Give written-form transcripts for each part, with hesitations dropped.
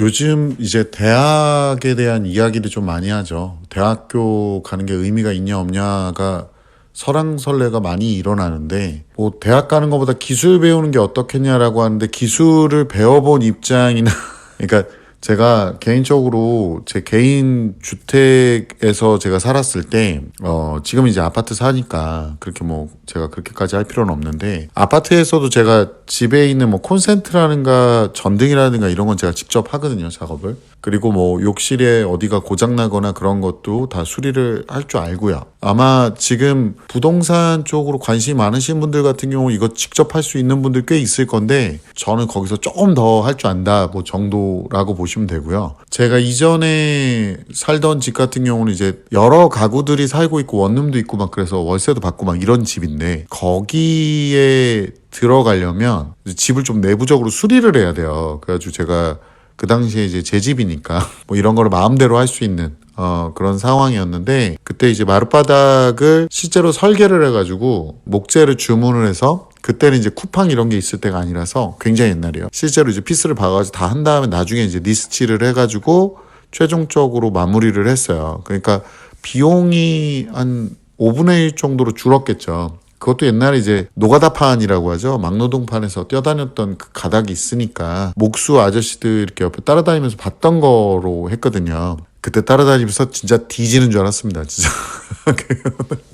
요즘 이제 대학에 대한 이야기를 좀 많이 하죠. 대학교 가는 게 의미가 있냐 없냐가 설왕설래가 많이 일어나는데, 뭐 대학 가는 것보다 기술 배우는 게 어떻겠냐라고 하는데, 기술을 배워본 입장이나 그러니까 제가 개인적으로 제 개인 주택에서 제가 살았을 때, 지금 이제 아파트 사니까 그렇게 뭐 제가 그렇게까지 할 필요는 없는데, 아파트에서도 제가 집에 있는 뭐 콘센트라든가 전등이라든가 이런 건 제가 직접 하거든요, 작업을. 그리고 뭐 욕실에 어디가 고장나거나 그런 것도 다 수리를 할 줄 알고요. 아마 지금 부동산 쪽으로 관심이 많으신 분들 같은 경우 이거 직접 할 수 있는 분들 꽤 있을 건데, 저는 거기서 조금 더 할 줄 안다 뭐 정도라고 보시면 되고요. 제가 이전에 살던 집 같은 경우는 이제 여러 가구들이 살고 있고 원룸도 있고 막 그래서 월세도 받고 막 이런 집인데, 거기에 들어가려면 집을 좀 내부적으로 수리를 해야 돼요. 그래가지고 제가 그 당시에 이제 제 집이니까 뭐 이런 거를 마음대로 할 수 있는 그런 상황이었는데, 그때 이제 마룻바닥을 실제로 설계를 해가지고 목재를 주문을 해서, 그때는 이제 쿠팡 이런 게 있을 때가 아니라서 굉장히 옛날이에요. 실제로 이제 피스를 박아가지고 다 한 다음에 나중에 이제 니스칠을 해가지고 최종적으로 마무리를 했어요. 그러니까 비용이 한 5분의 1 정도로 줄었겠죠. 그것도 옛날에 이제 노가다판이라고 하죠. 막노동판에서 뛰어다녔던 그 가닥이 있으니까 목수 아저씨들 이렇게 옆에 따라다니면서 봤던 거로 했거든요. 그때 따라다니면서 진짜 뒤지는 줄 알았습니다, 진짜.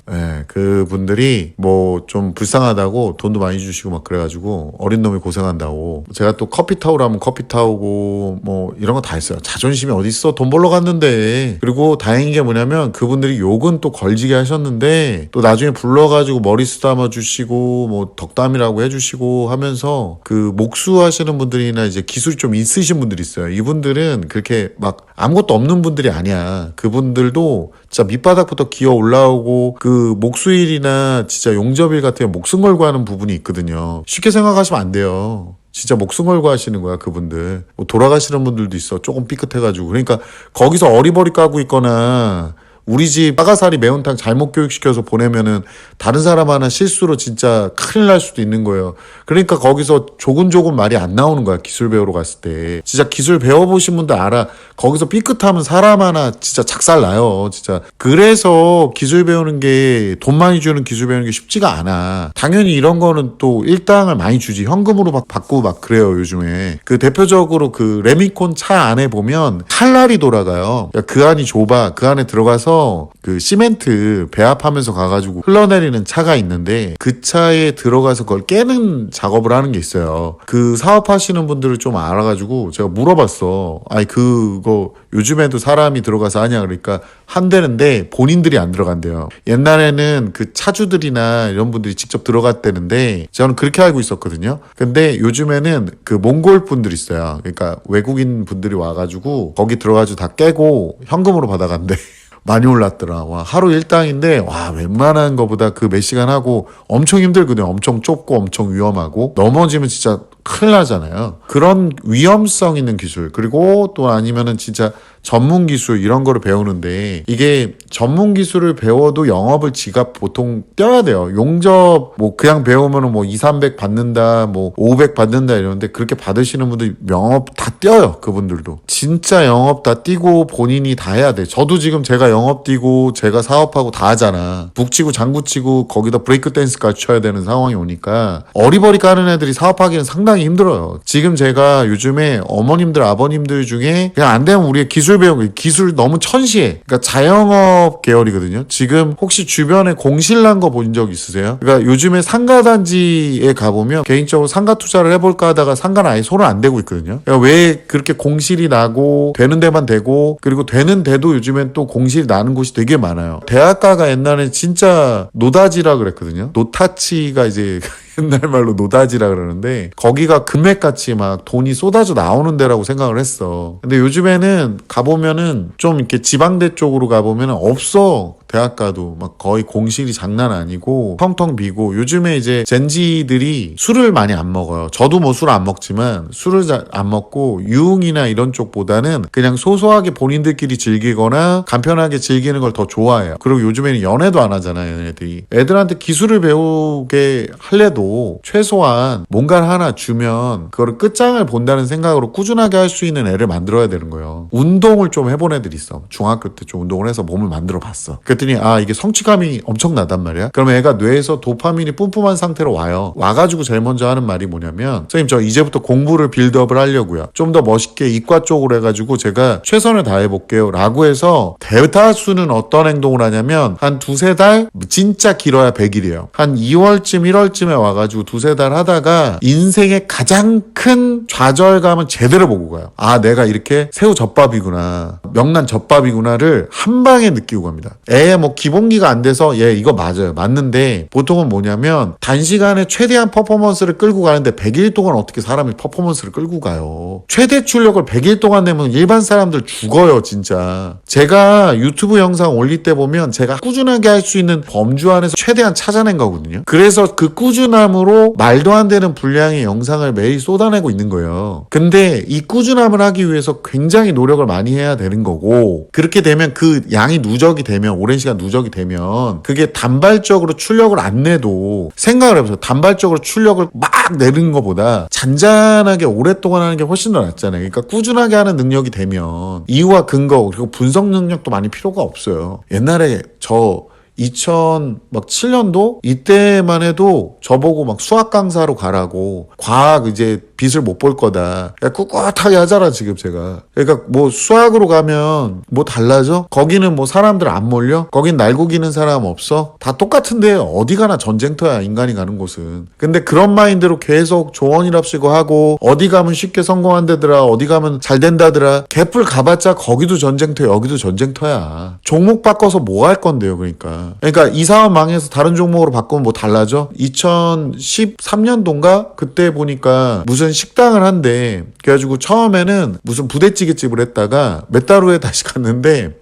네, 그분들이 뭐 좀 불쌍하다고 돈도 많이 주시고 막 그래가지고 어린 놈이 고생한다고. 제가 또 커피 타오라 하면 커피 타오고 뭐 이런 거 다 했어요. 자존심이 어딨어? 돈 벌러 갔는데. 그리고 다행인 게 뭐냐면 그분들이 욕은 또 걸지게 하셨는데, 또 나중에 불러가지고 머리 쓰다마 주시고 뭐 덕담이라고 해주시고 하면서, 그 목수 하시는 분들이나 이제 기술이 좀 있으신 분들이 있어요. 이분들은 그렇게 막 아무것도 없는 분들이 아니야. 그분들도 진짜 밑바닥부터 기어 올라오고, 그 목수일이나 진짜 용접일 같은 목숨 걸고 하는 부분이 있거든요. 쉽게 생각하시면 안 돼요. 진짜 목숨 걸고 하시는 거야, 그분들. 뭐 돌아가시는 분들도 있어, 조금 삐끗해가지고. 그러니까 거기서 어리버리 까고 있거나, 우리 집 빠가사리 매운탕 잘못 교육시켜서 보내면은 다른 사람 하나 실수로 진짜 큰일 날 수도 있는 거예요. 그러니까 거기서 조근조근 말이 안 나오는 거야, 기술 배우러 갔을 때. 진짜 기술 배워보신 분들 알아. 거기서 삐끗하면 사람 하나 진짜 작살 나요, 진짜. 그래서 기술 배우는 게, 돈 많이 주는 기술 배우는 게 쉽지가 않아. 당연히 이런 거는 또 일당을 많이 주지. 현금으로 막 받고 막 그래요, 요즘에. 그 대표적으로 그 레미콘 차 안에 보면 칼날이 돌아가요. 그러니까 그 안이 좁아. 그 안에 들어가서 그 시멘트 배합하면서 가가지고 흘러내리는 차가 있는데, 그 차에 들어가서 그걸 깨는 작업을 하는 게 있어요. 그 사업하시는 분들을 좀 알아가지고 제가 물어봤어. 아니 그거 요즘에도 사람이 들어가서 하냐. 그러니까 한대는데 본인들이 안 들어간대요. 옛날에는 그 차주들이나 이런 분들이 직접 들어갔대는데, 저는 그렇게 알고 있었거든요. 근데 요즘에는 그 몽골 분들이 있어요. 그러니까 외국인 분들이 와가지고 거기 들어가지고 다 깨고 현금으로 받아간대. 많이 올랐더라. 와, 하루 일당인데, 와, 웬만한 거보다 그 몇 시간 하고 엄청 힘들거든요. 엄청 좁고 엄청 위험하고, 넘어지면 진짜 큰일 나잖아요. 그런 위험성 있는 기술, 그리고 또 아니면은 진짜 전문 기술 이런 거를 배우는데, 이게 전문 기술을 배워도 영업을 지가 보통 떼야 돼요. 용접 뭐 그냥 배우면은 뭐 2, 300 받는다, 뭐 500 받는다 이러는데, 그렇게 받으시는 분들 영업 다 떼어요. 그분들도 진짜 영업 다 띄고 본인이 다 해야 돼. 저도 지금 제가 영업 뛰고 제가 사업하고 다 하잖아. 북치고 장구치고 거기다 브레이크 댄스까지 쳐야 되는 상황이 오니까 어리버리 까는 애들이 사업하기는 상당히 힘들어요. 지금 제가 요즘에 어머님들 아버님들 중에 그냥 안 되면 우리의 기술 배운 거, 기술 너무 천시해. 그러니까 자영업 계열이거든요. 지금 혹시 주변에 공실 난 거 본 적 있으세요? 그러니까 요즘에 상가단지에 가보면, 개인적으로 상가 투자를 해볼까 하다가 상가는 아예 손을 안 대고 있거든요. 그러니까 왜 그렇게 공실이 나고 되는 데만 되고, 그리고 되는 데도 요즘엔 또 공실이 나는 곳이 되게 많아요. 대학가가 옛날에 진짜 노다지라 그랬거든요. 노타치가 이제 옛날 말로 노다지라 그러는데, 거기가 금액같이 막 돈이 쏟아져 나오는 데라고 생각을 했어. 근데 요즘에는 가보면은 좀 이렇게 지방대 쪽으로 가보면은 없어. 대학가도 막 거의 공실이 장난 아니고 텅텅 비고 요즘에 이제 젠지들이 술을 많이 안 먹어요. 저도 뭐 술 안 먹지만 술을 잘 안 먹고 유흥이나 이런 쪽보다는 그냥 소소하게 본인들끼리 즐기거나 간편하게 즐기는 걸 더 좋아해요. 그리고 요즘에는 연애도 안 하잖아요. 얘네들이. 애들한테 기술을 배우게 할래도 최소한 뭔가를 하나 주면 그거를 끝장을 본다는 생각으로 꾸준하게 할 수 있는 애를 만들어야 되는 거예요. 운동을 좀 해본 애들이 있어. 중학교 때 좀 운동을 해서 몸을 만들어 봤어. 그랬더니 이게 성취감이 엄청나단 말이야. 그러면 애가 뇌에서 도파민이 뿜뿜한 상태로 와요. 와가지고 제일 먼저 하는 말이 뭐냐면 선생님 저 이제부터 공부를 빌드업을 하려고요. 좀 더 멋있게 이과 쪽으로 해가지고 제가 최선을 다해볼게요 라고 해서 대다수는 어떤 행동을 하냐면 한 두세 달 진짜 길어야 100일이에요. 한 2월쯤 1월쯤에 와가지고 두세 달 하다가 인생의 가장 큰 좌절감은 제대로 보고 가요. 내가 이렇게 새우젓밥이구나 명란젓밥이구나를 한 방에 느끼고 갑니다. 뭐 기본기가 안 돼서 이거 맞아요. 맞는데 보통은 뭐냐면 단시간에 최대한 퍼포먼스를 끌고 가는데 100일 동안 어떻게 사람이 퍼포먼스를 끌고 가요. 최대 출력을 100일 동안 내면 일반 사람들 죽어요 진짜. 제가 유튜브 영상 올릴 때 보면 제가 꾸준하게 할 수 있는 범주 안에서 최대한 찾아낸 거거든요. 그래서 그 꾸준함으로 말도 안 되는 분량의 영상을 매일 쏟아내고 있는 거예요. 근데 이 꾸준함을 하기 위해서 굉장히 노력을 많이 해야 되는 거고 그렇게 되면 그 양이 누적이 되면 오랜 시간 누적이 되면 그게 단발적으로 출력을 안 내도 생각을 해보세요. 단발적으로 출력을 막 내는 것보다 잔잔하게 오랫동안 하는 게 훨씬 더 낫잖아요. 그러니까 꾸준하게 하는 능력이 되면 이유와 근거 그리고 분석 능력도 많이 필요가 없어요. 옛날에 저 2007년도 이때만 해도 저보고 막 수학 강사로 가라고 과학 이제 빛을 못 볼 거다. 꿋꿋하게 하잖아 지금 제가. 그러니까 뭐 수학으로 가면 뭐 달라져? 거기는 뭐 사람들 안 몰려? 거긴 날고기는 사람 없어? 다 똑같은데 어디 가나 전쟁터야 인간이 가는 곳은. 근데 그런 마인드로 계속 조언이랍시고 하고 어디 가면 쉽게 성공한다더라 어디 가면 잘 된다더라 개뿔 가봤자 거기도 전쟁터 여기도 전쟁터야. 종목 바꿔서 뭐 할 건데요 그러니까 이 사업 망해서 다른 종목으로 바꾸면 뭐 달라져? 2013년도인가? 그때 보니까 무슨 식당을 한대. 그래가지고 처음에는 무슨 부대찌개집을 했다가 몇 달 후에 다시 갔는데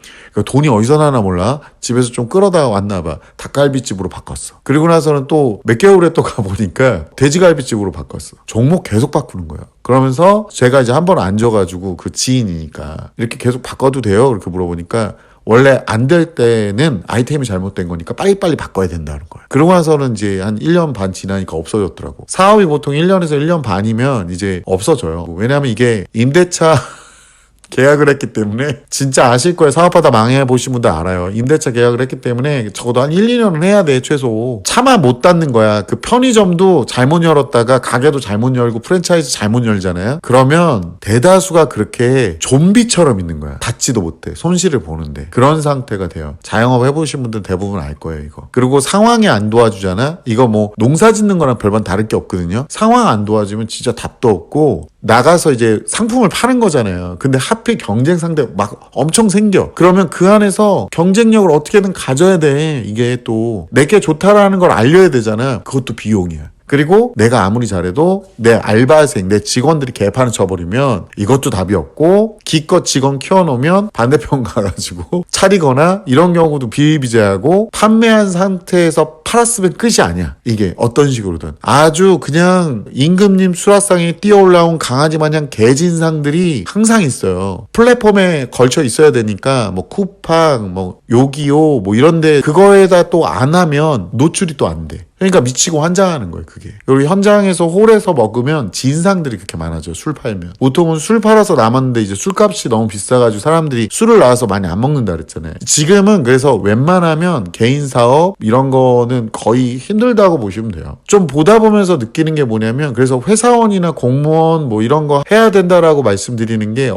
돈이 어디서 나나 몰라. 집에서 좀 끌어다 왔나 봐. 닭갈비집으로 바꿨어. 그리고 나서는 또 몇 개월에 또 가보니까 돼지갈비집으로 바꿨어. 종목 계속 바꾸는 거야. 그러면서 제가 이제 한 번 앉아가지고 그 지인이니까 이렇게 계속 바꿔도 돼요? 이렇게 물어보니까 원래 안 될 때는 아이템이 잘못된 거니까 빨리빨리 바꿔야 된다는 거예요. 그러고 나서는 이제 한 1년 반 지나니까 없어졌더라고. 사업이 보통 1년에서 1년 반이면 이제 없어져요. 왜냐면 이게 임대차 계약을 했기 때문에 진짜 아실 거예요. 사업하다 망해보신 분들 알아요. 임대차 계약을 했기 때문에 적어도 한 1, 2년은 해야 돼 최소. 차만 못 닫는 거야. 그 편의점도 잘못 열었다가 가게도 잘못 열고 프랜차이즈 잘못 열잖아요. 그러면 대다수가 그렇게 좀비처럼 있는 거야. 닫지도 못해. 손실을 보는데. 그런 상태가 돼요. 자영업 해보신 분들 대부분 알 거예요 이거. 그리고 상황이 안 도와주잖아. 이거 뭐 농사 짓는 거랑 별반 다를 게 없거든요. 상황 안 도와주면 진짜 답도 없고 나가서 이제 상품을 파는 거잖아요. 근데 하필 경쟁 상대 막 엄청 생겨. 그러면 그 안에서 경쟁력을 어떻게든 가져야 돼. 이게 또 내게 좋다라는 걸 알려야 되잖아. 그것도 비용이야. 그리고 내가 아무리 잘해도 내 알바생, 내 직원들이 개판을 쳐버리면 이것도 답이 없고 기껏 직원 키워놓으면 반대편 가가지고 차리거나 이런 경우도 비일비재하고 판매한 상태에서 팔았으면 끝이 아니야. 이게 어떤 식으로든. 아주 그냥 임금님 수라상에 뛰어올라온 강아지 마냥 개진상들이 항상 있어요. 플랫폼에 걸쳐 있어야 되니까 뭐 쿠팡, 뭐 요기요 뭐 이런데 그거에다 또 안 하면 노출이 또 안 돼. 그러니까 미치고 환장하는 거예요 그게. 그리고 현장에서 홀에서 먹으면 진상들이 그렇게 많아져. 술 팔면 보통은 술 팔아서 남았는데 이제 술값이 너무 비싸가지고 사람들이 술을 나와서 많이 안 먹는다 그랬잖아요. 지금은 그래서 웬만하면 개인 사업 이런 거는 거의 힘들다고 보시면 돼요. 좀 보다 보면서 느끼는 게 뭐냐면 그래서 회사원이나 공무원 뭐 이런 거 해야 된다라고 말씀드리는 게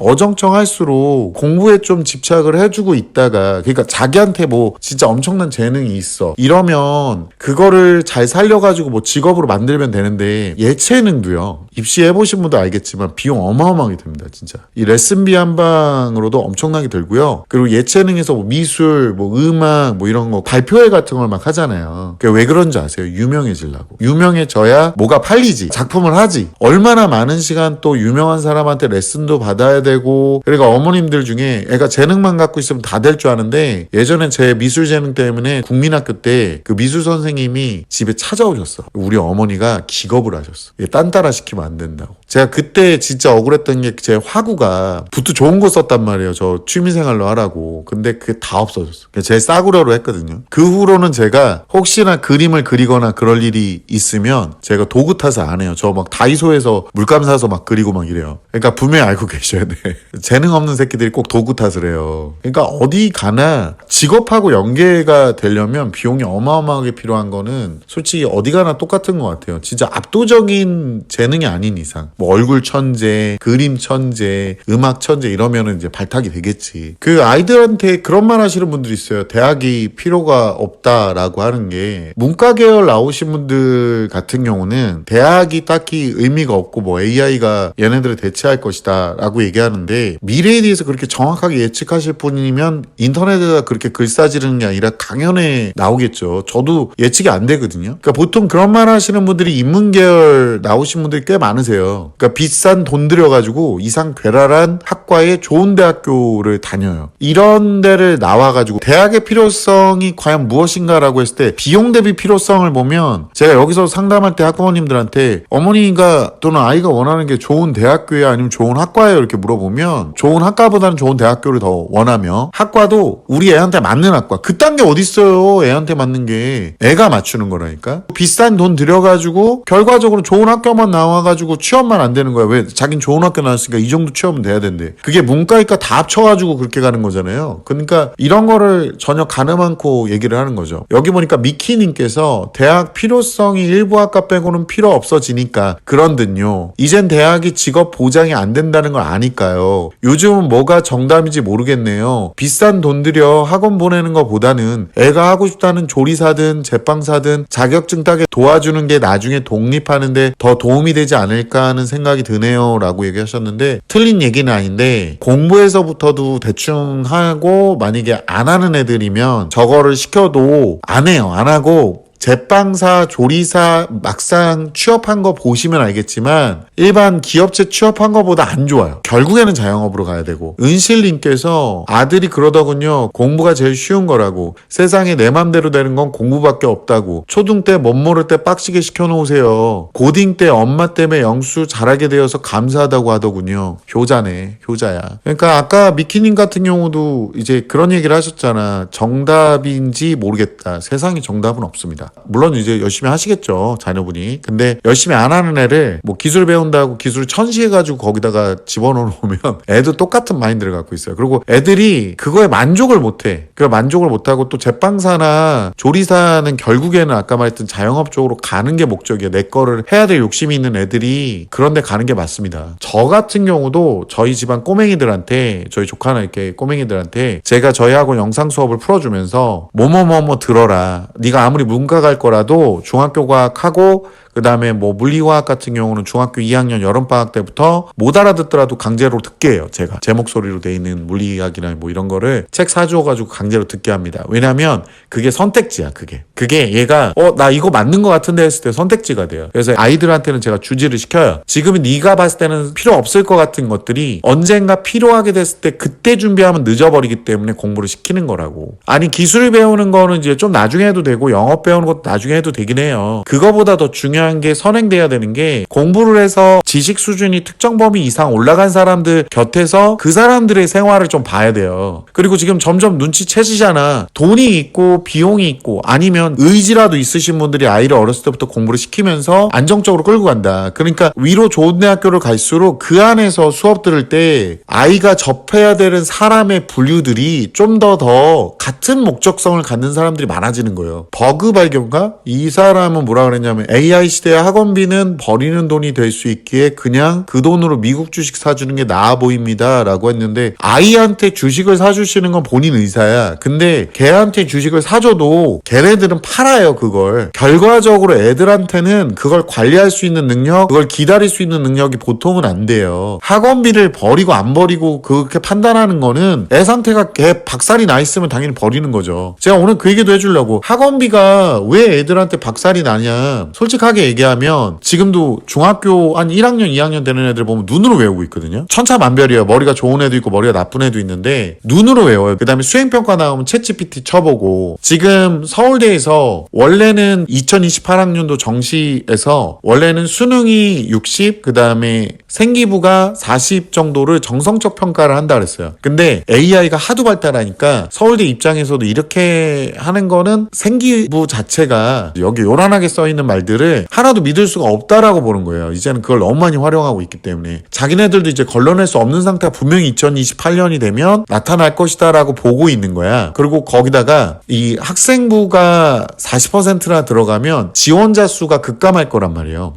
어정쩡할수록 공부에 좀 집착을 해주고 있다가 그러니까 자기한테 뭐 진짜 엄청난 재능이 있어 이러면 그거를 잘 살려가지고 뭐 직업으로 만들면 되는데 예체능도요. 입시해보신 분도 알겠지만 비용 어마어마하게 듭니다. 진짜. 이 레슨비 한 방으로도 엄청나게 들고요. 그리고 예체능에서 뭐 미술, 뭐 음악, 뭐 이런 거 발표회 같은 걸 막 하잖아요. 그게 왜 그런지 아세요? 유명해지려고. 유명해져야 뭐가 팔리지. 작품을 하지. 얼마나 많은 시간 또 유명한 사람한테 레슨도 받아야 되고. 그러니까 어머님들 중에 애가 재능만 갖고 있으면 다 될 줄 아는데 예전에 제 미술 재능 때문에 국민학교 때 그 미술 선생님이 집에 찾아오셨어. 우리 어머니가 기겁을 하셨어. 딴 따라 시키면 안 된다고. 제가 그때 진짜 억울했던 게 제 화구가 붓도 좋은 거 썼단 말이에요. 저 취미생활로 하라고. 근데 그게 다 없어졌어. 제일 싸구려로 했거든요. 그 후로는 제가 혹시나 그림을 그리거나 그럴 일이 있으면 제가 도구 탓을 안 해요. 저 막 다이소에서 물감 사서 막 그리고 막 이래요. 그러니까 분명히 알고 계셔야 돼. 재능 없는 새끼들이 꼭 도구 탓을 해요. 그러니까 어디 가나 직업하고 연계가 되려면 비용이 어마어마하게 필요한 거는 솔직히 어디 가나 똑같은 것 같아요. 진짜 압도적인 재능이 아닌 이상. 뭐 얼굴 천재, 그림 천재, 음악 천재 이러면은 이제 발탁이 되겠지. 그 아이들한테 그런 말 하시는 분들이 있어요. 대학이 필요가 없다라고 하는 게 문과 계열 나오신 분들 같은 경우는 대학이 딱히 의미가 없고 뭐 AI가 얘네들을 대체할 것이다 라고 얘기하는데 미래에 대해서 그렇게 정확하게 예측하실 분이면 인터넷에다 그렇게 글 싸지르는 게 아니라 강연에 나오겠죠. 저도 예측이 안 되거든요. 그러니까 보통 그런 말 하시는 분들이 인문계열 나오신 분들이 꽤 많으세요. 그러니까 비싼 돈 들여가지고 이상 괴랄한 학과에 좋은 대학교를 다녀요. 이런 데를 나와가지고 대학의 필요성이 과연 무엇인가라고 했을 때 비용 대비 필요성을 보면 제가 여기서 상담할 때 학부모님들한테 어머니가 또는 아이가 원하는 게 좋은 대학교야 아니면 좋은 학과예요 이렇게 물어보면 좋은 학과보다는 좋은 대학교를 더 원하며 학과도 우리 애한테 맞는 학과 그딴 게 어딨어요. 애한테 맞는 게 애가 맞추는 거라니까. 비싼 돈 들여가지고 결과적으로 좋은 학교만 나와가지고 취업만 안 되는 거야. 왜? 자긴 좋은 학교 나왔으니까 이 정도 취업은 돼야 된대. 그게 문과이과 다 합쳐가지고 그렇게 가는 거잖아요. 그러니까 이런 거를 전혀 가늠 않고 얘기를 하는 거죠. 여기 보니까 미키님께서 대학 필요성이 일부 학과 빼고는 필요 없어지니까 그런 듯요. 이젠 대학이 직업 보장이 안 된다는 걸 아니까요. 요즘은 뭐가 정답인지 모르겠네요. 비싼 돈 들여 학원 보내는 것보다는 애가 하고 싶다는 조리사든 제빵사든 자격증 따게 도와주는 게 나중에 독립하는데 더 도움이 되지 않을까 하는 생각이 드네요 라고 얘기하셨는데 틀린 얘기는 아닌데 공부에서부터도 대충 하고 만약에 안 하는 애들이면 저거를 시켜도 안 해요. 안 하고 제빵사, 조리사 막상 취업한 거 보시면 알겠지만 일반 기업체 취업한 거보다 안 좋아요. 결국에는 자영업으로 가야 되고 은실님께서 아들이 그러더군요. 공부가 제일 쉬운 거라고. 세상에 내 맘대로 되는 건 공부밖에 없다고. 초등 때 못 모를 때 빡시게 시켜놓으세요. 고딩 때 엄마 때문에 영수 잘하게 되어서 감사하다고 하더군요. 효자네. 효자야. 그러니까 아까 미키님 같은 경우도 이제 그런 얘기를 하셨잖아. 정답인지 모르겠다. 세상에 정답은 없습니다. 물론 이제 열심히 하시겠죠 자녀분이. 근데 열심히 안 하는 애를 뭐 기술 배운다고 기술 천시해가지고 거기다가 집어넣으면 애도 똑같은 마인드를 갖고 있어요. 그리고 애들이 그거에 만족을 못해. 그 만족을 못하고 또 제빵사나 조리사는 결국에는 아까 말했던 자영업 쪽으로 가는 게 목적이에요. 내 거를 해야 될 욕심이 있는 애들이 그런 데 가는 게 맞습니다. 저 같은 경우도 저희 집안 꼬맹이들한테 저희 조카나 이렇게 꼬맹이들한테 제가 저희 학원 영상 수업을 풀어주면서 뭐뭐뭐뭐 들어라. 네가 아무리 문과 갈 거라도 중학교 과학하고 그 다음에 뭐 물리화학 같은 경우는 중학교 2학년 여름방학 때부터 못 알아듣더라도 강제로 듣게 해요. 제가 제 목소리로 돼 있는 물리학이나 뭐 이런 거를 책 사주어가지고 강제로 듣게 합니다. 왜냐면 그게 선택지야. 그게 얘가 나 이거 맞는 거 같은데 했을 때 선택지가 돼요. 그래서 아이들한테는 제가 주지를 시켜요. 지금은 네가 봤을 때는 필요 없을 것 같은 것들이 언젠가 필요하게 됐을 때 그때 준비하면 늦어버리기 때문에 공부를 시키는 거라고. 아니 기술 배우는 거는 이제 좀 나중에 해도 되고 영업 배우는 것도 나중에 해도 되긴 해요. 그거보다 더 중요한 게 선행돼야 되는 게 공부를 해서 지식 수준이 특정 범위 이상 올라간 사람들 곁에서 그 사람들의 생활을 좀 봐야 돼요. 그리고 지금 점점 눈치채지잖아. 돈이 있고 비용이 있고 아니면 의지라도 있으신 분들이 아이를 어렸을 때부터 공부를 시키면서 안정적으로 끌고 간다. 그러니까 위로 좋은 대학교를 갈수록 그 안에서 수업 들을 때 아이가 접해야 되는 사람의 분류들이 좀 더 같은 목적성을 갖는 사람들이 많아지는 거예요. 버그 발견 경우가 이 사람은 뭐라 그랬냐면 AI 시대의 학원비는 버리는 돈이 될 수 있기에 그냥 그 돈으로 미국 주식 사주는 게 나아 보입니다 라고 했는데, 아이한테 주식을 사주시는 건 본인 의사야. 근데 걔한테 주식을 사줘도 걔네들은 팔아요. 그걸 결과적으로 애들한테는 그걸 관리할 수 있는 능력, 그걸 기다릴 수 있는 능력이 보통은 안 돼요. 학원비를 버리고 안 버리고 그렇게 판단하는 거는 애 상태가 걔 박살이 나 있으면 당연히 버리는 거죠. 제가 오늘 그 얘기도 해주려고, 학원비가 왜 애들한테 박살이 나냐, 솔직하게 얘기하면 지금도 중학교 한 1학년 2학년 되는 애들 보면 눈으로 외우고 있거든요. 천차만별이에요. 머리가 좋은 애도 있고 머리가 나쁜 애도 있는데 눈으로 외워요. 그 다음에 수행평가 나오면 챗GPT 쳐보고, 지금 서울대에서 원래는 2028학년도 정시에서 원래는 수능이 60, 그 다음에 생기부가 40 정도를 정성적 평가를 한다 그랬어요. 근데 AI가 하도 발달하니까 서울대 입장에서도 이렇게 하는 거는 생기부 자체가 여기 요란하게 써있는 말들을 하나도 믿을 수가 없다라고 보는 거예요. 이제는 그걸 너무 많이 활용하고 있기 때문에 자기네들도 이제 걸러낼 수 없는 상태가 분명히 2028년이 되면 나타날 것이다 라고 보고 있는 거야. 그리고 거기다가 이 학생부가 40%나 들어가면 지원자 수가 급감할 거란 말이에요.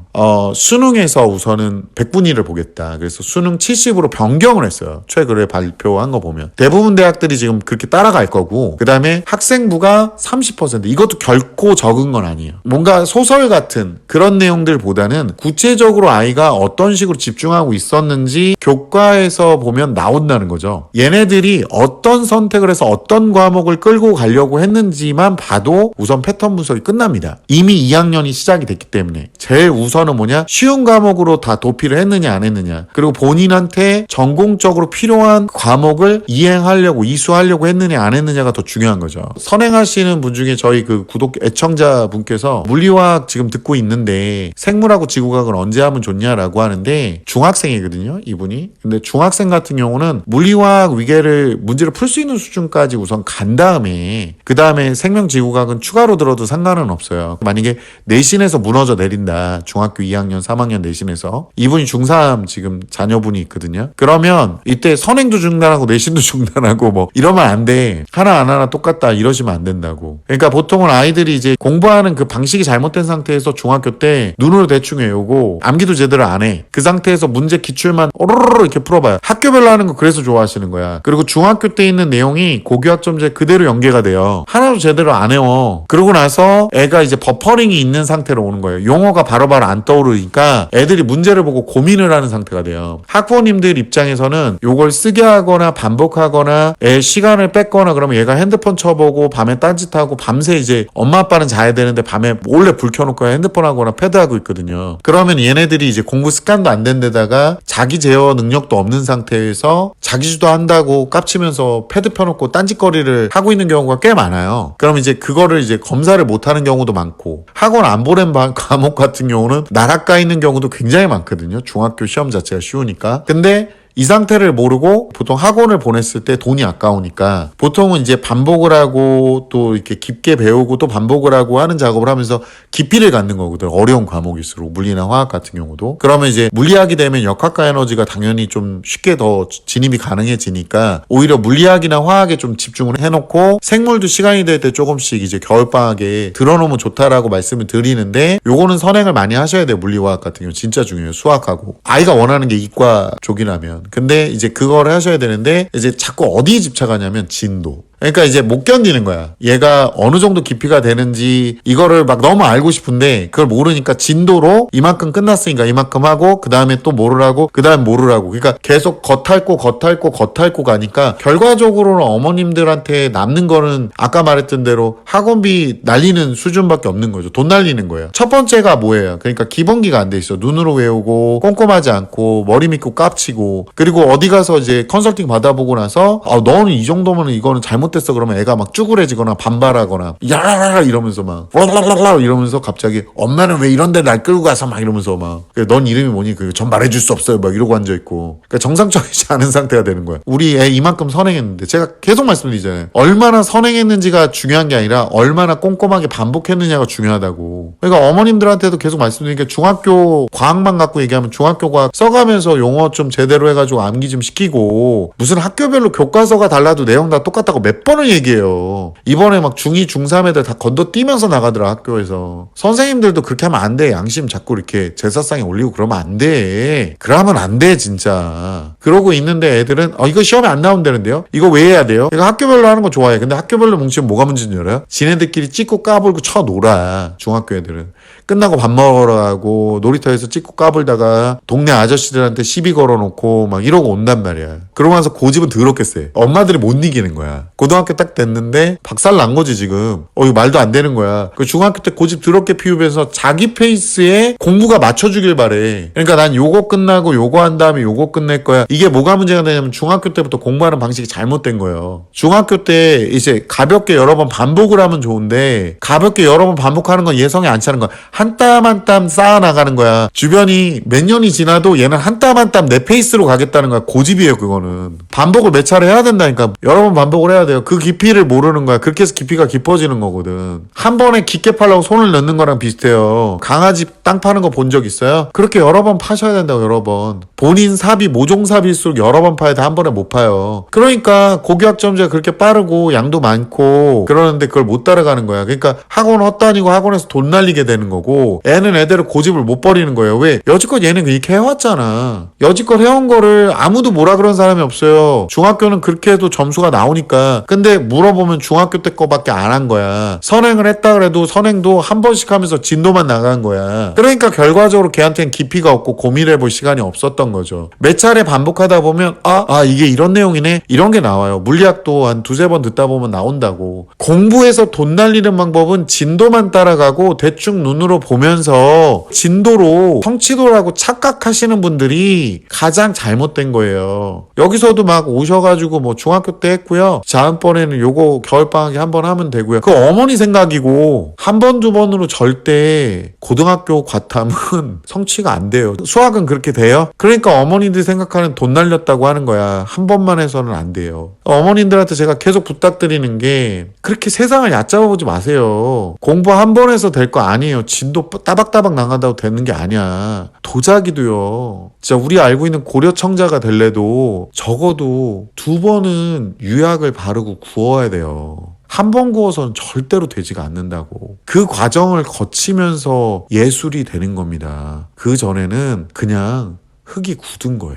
수능에서 우선은 100분위를 보겠다. 그래서 수능 70으로 변경을 했어요. 최근에 발표한 거 보면 대부분 대학들이 지금 그렇게 따라갈 거고, 그 다음에 학생부가 30%, 이것도 결코 적은 건 아니에요. 뭔가 소설 같은 그런 내용들보다는 구체적으로 아이가 어떤 식으로 집중하고 있었는지 교과에서 보면 나온다는 거죠. 얘네들이 어떤 선택을 해서 어떤 과목을 끌고 가려고 했는지만 봐도 우선 패턴 분석이 끝납니다. 이미 2학년이 시작이 됐기 때문에 제일 우선은 뭐냐, 쉬운 과목으로 다 도피를 했느냐 안 했느냐, 그리고 본인한테 전공적으로 필요한 과목을 이행하려고 이수하려고 했느냐 안 했느냐가 더 중요한 거죠. 선행하시는 분 중에 저희 그 구독 애청자 분께서 물리화학 지금 듣고 있는데 생물하고 지구과학을 언제 하면 좋냐라고 하는데, 중학생이거든요 이분이. 근데 중학생 같은 경우는 물리화학 위계를 문제를 풀 수 있는 수준까지 우선 간 다음에 그 다음에 생명지구과학은 추가로 들어도 상관은 없어요. 만약에 내신에서 무너져 내린다, 중학교 2학년 3학년 내신에서, 이분이 중3 지금 자녀분이 있거든요. 그러면 이때 선행도 중단하고 내신도 중단하고 뭐 이러면 안 돼. 하나 똑같다 이러시면 안 된다고. 그러니까 보통은 아이들이 이제 공부하는 그 방식이 잘못된 상태에서 중학교 때 눈으로 대충 외우고 암기도 제대로 안 해. 그 상태에서 문제 기출만 오로로로 이렇게 풀어봐요. 학교별로 하는 거 그래서 좋아하시는 거야. 그리고 중학교 때 있는 내용이 고교학점제 그대로 연계가 돼요. 하나도 제대로 안 외워. 그러고 나서 애가 이제 버퍼링이 있는 상태로 오는 거예요. 용어가 바로바로 안 떠오르니까 애들이 문제를 보고 고민을 하는 상태가 돼요. 학부모님들 입장에서는 요걸 쓰게 하거나 반복하거나 애 시간을 뺏거나 그러면 얘가 핸드폰 쳐보고 밤에 딴짓하고 밤새 이제 엄마 아빠는 자야 되는데 밤에 몰래 불 켜놓고 핸드폰 하거나 패드하고 있거든요. 그러면 얘네들이 이제 공부 습관도 안 된 데다가 자기 제어 능력도 없는 상태에서 자기주도 한다고 깝치면서 패드 펴놓고 딴짓거리를 하고 있는 경우가 꽤 많아요. 그럼 이제 그거를 이제 검사를 못하는 경우도 많고, 학원 안 보낸 과목 같은 경우는 나락가 있는 경우도 굉장히 많거든요. 중학교 시험 자체가 쉬우니까. 근데 이 상태를 모르고 보통 학원을 보냈을 때 돈이 아까우니까 보통은 이제 반복을 하고 또 이렇게 깊게 배우고 또 반복을 하고 하는 작업을 하면서 깊이를 갖는 거거든. 어려운 과목일수록, 물리나 화학 같은 경우도. 그러면 이제 물리학이 되면 역학과 에너지가 당연히 좀 쉽게 더 진입이 가능해지니까 오히려 물리학이나 화학에 좀 집중을 해놓고 생물도 시간이 될 때 조금씩 이제 겨울방학에 들어놓으면 좋다라고 말씀을 드리는데, 요거는 선행을 많이 하셔야 돼요. 물리화학 같은 경우 진짜 중요해요. 수학하고 아이가 원하는 게 이과 쪽이라면. 근데 이제 그거를 하셔야 되는데 이제 자꾸 어디에 집착하냐면 진도. 그러니까 이제 못 견디는 거야. 얘가 어느 정도 깊이가 되는지 이거를 막 너무 알고 싶은데 그걸 모르니까 진도로 이만큼 끝났으니까 이만큼 하고 그 다음에 또 모르라고 그 다음에 모르라고. 그러니까 계속 겉핥고 가니까 결과적으로는 어머님들한테 남는 거는 아까 말했던 대로 학원비 날리는 수준밖에 없는 거죠. 돈 날리는 거예요. 첫 번째가 뭐예요? 그러니까 기본기가 안 돼 있어. 눈으로 외우고 꼼꼼하지 않고 머리 믿고 깝치고, 그리고 어디 가서 이제 컨설팅 받아보고 나서 너는 이 정도면 이거는 잘못됐어 그러면 애가 막 쭈그레지거나 반발하거나 야라라라 이러면서 막 와라라라 이러면서 갑자기 엄마는 왜 이런데 날 끌고 가서 막 이러면서 막 넌 이름이 뭐니? 전 말해줄 수 없어요 막 이러고 앉아있고. 그러니까 정상적이지 않은 상태가 되는 거야. 우리 애 이만큼 선행했는데, 제가 계속 말씀드리잖아요. 얼마나 선행했는지가 중요한 게 아니라 얼마나 꼼꼼하게 반복했느냐가 중요하다고. 그러니까 어머님들한테도 계속 말씀드리니까 중학교 과학만 갖고 얘기하면 중학교 과학 써가면서 용어 좀 제대로 해가지고 암기 좀 시키고, 무슨 학교별로 교과서가 달라도 내용 다 똑같다고 몇 몇 번을 얘기해요. 이번에 막 중2, 중3 애들 다 건너뛰면서 나가더라, 학교에서. 선생님들도 그렇게 하면 안 돼. 양심 자꾸 이렇게 제사상에 올리고 그러면 안 돼. 그러면 안 돼, 진짜. 그러고 있는데 애들은 이거 시험에 안 나온다는데요? 이거 왜 해야 돼요? 이거 학교별로 하는 거 좋아해. 근데 학교별로 뭉치면 뭐가 문제인 줄 알아요? 지네들끼리 찍고 까불고 쳐놀아. 중학교 애들은. 끝나고 밥 먹으러 가고 놀이터에서 찍고 까불다가 동네 아저씨들한테 시비 걸어놓고 막 이러고 온단 말이야. 그러고 나서 고집은 더럽게 세. 엄마들이 못 이기는 거야. 고등학교 딱 됐는데 박살 난 거지 지금. 이거 말도 안 되는 거야. 그 중학교 때 고집 더럽게 피우면서 자기 페이스에 공부가 맞춰주길 바래. 그러니까 난 요거 끝나고 요거 한 다음에 요거 끝낼 거야. 이게 뭐가 문제가 되냐면 중학교 때부터 공부하는 방식이 잘못된 거예요. 중학교 때 이제 가볍게 여러 번 반복을 하면 좋은데 가볍게 여러 번 반복하는 건 예성에 안 차는 거야. 한 땀 한 땀 쌓아나가는 거야. 주변이 몇 년이 지나도 얘는 한 땀 한 땀 내 페이스로 가겠다는 거야. 고집이에요 그거는. 반복을 몇 차례 해야 된다니까. 여러 번 반복을 해야 돼요. 그 깊이를 모르는 거야. 그렇게 해서 깊이가 깊어지는 거거든. 한 번에 깊게 파려고 손을 넣는 거랑 비슷해요. 강아지 땅 파는 거 본 적 있어요? 그렇게 여러 번 파셔야 된다고. 여러 번. 본인 삽이 모종삽일수록 여러 번 파야 돼. 한 번에 못 파요. 그러니까 고교학점제가 그렇게 빠르고 양도 많고 그러는데 그걸 못 따라가는 거야. 그러니까 학원 헛다니고 학원에서 돈 날리게 되는 거고 애는 애대로 고집을 못 버리는 거예요. 왜? 여지껏 얘는 이렇게 해왔잖아. 여지껏 해온 거를 아무도 뭐라 그런 사람이 없어요. 중학교는 그렇게 해도 점수가 나오니까. 근데 물어보면 중학교 때 거밖에 안 한 거야. 선행을 했다 그래도 선행도 한 번씩 하면서 진도만 나간 거야. 그러니까 결과적으로 걔한테는 깊이가 없고 고민해볼 시간이 없었던 거죠. 몇 차례 반복하다 보면 이게 이런 내용이네? 이런 게 나와요. 물리학도 한 두세 번 듣다 보면 나온다고. 공부해서 돈 날리는 방법은 진도만 따라가고 대충 눈으로 보면서 진도로 성취도라고 착각하시는 분들이 가장 잘못된 거예요. 여기서도 막 오셔가지고 뭐 중학교 때 했고요. 다음번에는 요거 겨울방학에 한 번 하면 되고요. 그 어머니 생각이고 한 번, 두 번으로 절대 고등학교 과탐은 성취가 안 돼요. 수학은 그렇게 돼요? 그러니까 어머니들 생각하는 돈 날렸다고 하는 거야. 한 번만 해서는 안 돼요. 어머님들한테 제가 계속 부탁드리는 게 그렇게 세상을 얕잡아 보지 마세요. 공부 한 번 해서 될 거 아니에요. 진도 따박따박 나간다고 되는 게 아니야. 도자기도요. 진짜 우리 알고 있는 고려청자가 될래도 적어도 두 번은 유약을 바르고 구워야 돼요. 한 번 구워서는 절대로 되지가 않는다고. 그 과정을 거치면서 예술이 되는 겁니다. 그 전에는 그냥 흙이 굳은 거예요.